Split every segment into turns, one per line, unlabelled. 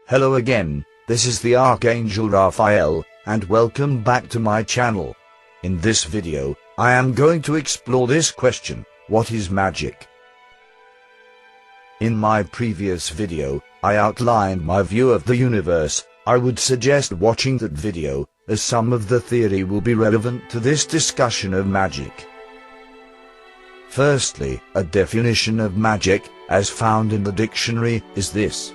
Hello again, this is the Archangel Raphael, and welcome back to my channel. In this video, I am going to explore this question: what is magic? In my previous video, I outlined my view of the universe. I would suggest watching that video, as some of the theory will be relevant to this discussion of magic. Firstly, a definition of magic, as found in the dictionary, is this: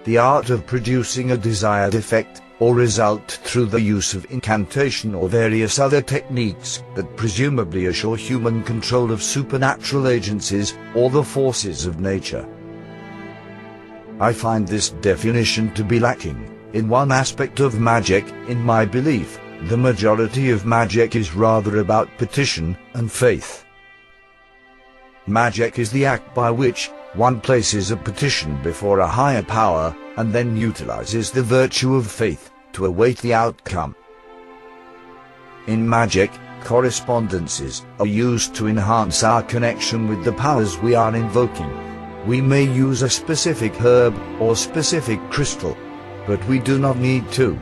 the art of producing a desired effect or result through the use of incantation or various other techniques that presumably assure human control of supernatural agencies or the forces of nature. I find this definition to be lacking in one aspect of magic. In my belief, the majority of magic is rather about petition and faith. Magic is the act by which one places a petition before a higher power, and then utilizes the virtue of faith to await the outcome. In magic, correspondences are used to enhance our connection with the powers we are invoking. We may use a specific herb or specific crystal, but we do not need to.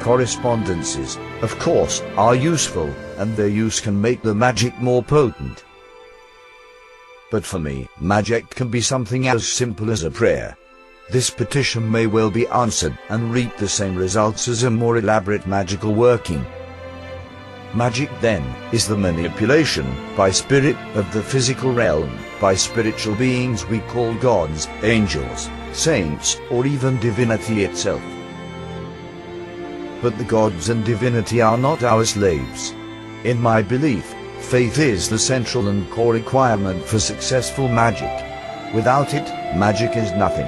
Correspondences, of course, are useful, and their use can make the magic more potent. But for me, magic can be something as simple as a prayer. This petition may well be answered and reap the same results as a more elaborate magical working. Magic, then, is the manipulation, by spirit, of the physical realm, by spiritual beings we call gods, angels, saints, or even divinity itself. But the gods and divinity are not our slaves. In my belief, faith is the central and core requirement for successful magic. Without it, magic is nothing.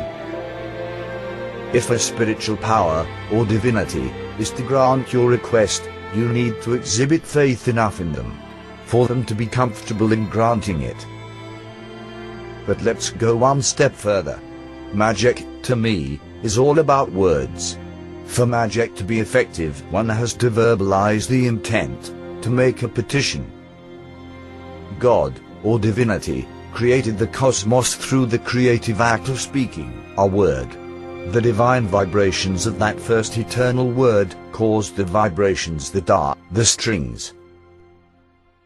If a spiritual power, or divinity, is to grant your request, you need to exhibit faith enough in them for them to be comfortable in granting it. But let's go one step further. Magic, to me, is all about words. For magic to be effective, one has to verbalize the intent to make a petition. God, or divinity, created the cosmos through the creative act of speaking a word. The divine vibrations of that first eternal word caused the vibrations that are the strings.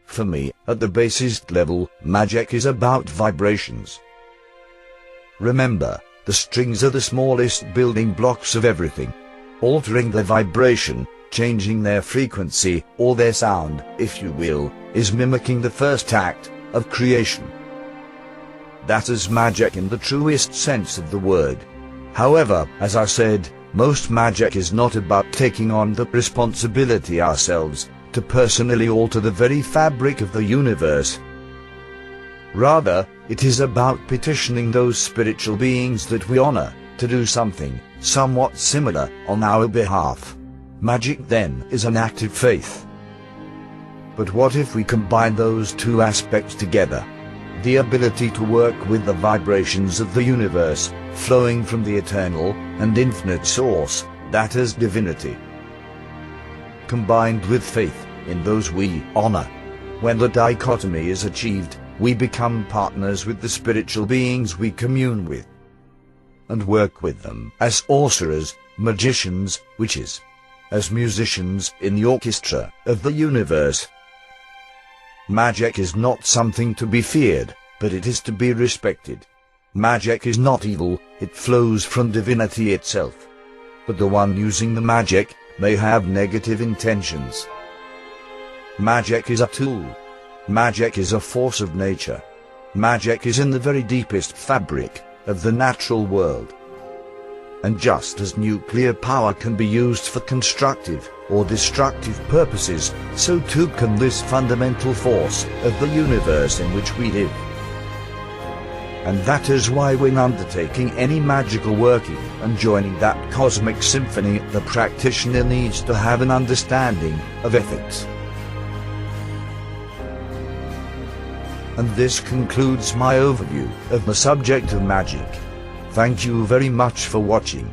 For me, at the basest level, magic is about vibrations. Remember, the strings are the smallest building blocks of everything. Altering their vibration, changing their frequency, or their sound, if you will, is mimicking the first act of creation. That is magic in the truest sense of the word. However, as I said, most magic is not about taking on the responsibility ourselves to personally alter the very fabric of the universe. Rather, it is about petitioning those spiritual beings that we honor to do something somewhat similar on our behalf. Magic, then, is an act of faith. But what if we combine those two aspects together? The ability to work with the vibrations of the universe, flowing from the eternal and infinite source, that is divinity, combined with faith in those we honor. When the dichotomy is achieved, we become partners with the spiritual beings we commune with, and work with them as sorcerers, magicians, witches, as musicians in the orchestra of the universe. Magic is not something to be feared, but it is to be respected. Magic is not evil, it flows from divinity itself. But the one using the magic may have negative intentions. Magic is a tool. Magic is a force of nature. Magic is in the very deepest fabric of the natural world. And just as nuclear power can be used for constructive or destructive purposes, so too can this fundamental force of the universe in which we live. And that is why when undertaking any magical working and joining that cosmic symphony, the practitioner needs to have an understanding of ethics. And this concludes my overview of the subject of magic. Thank you very much for watching.